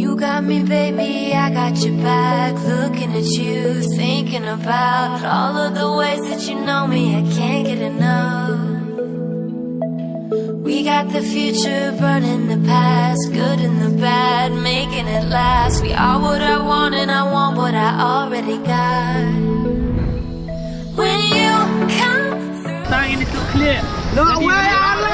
You got me, baby, I got your back. Looking at you, thinking about all of the ways that you know me. I can't get enough. We got the future burning the past, good and the bad, making it last. We are what I want and I want what I already got. When you come through, Starting to clear. No way,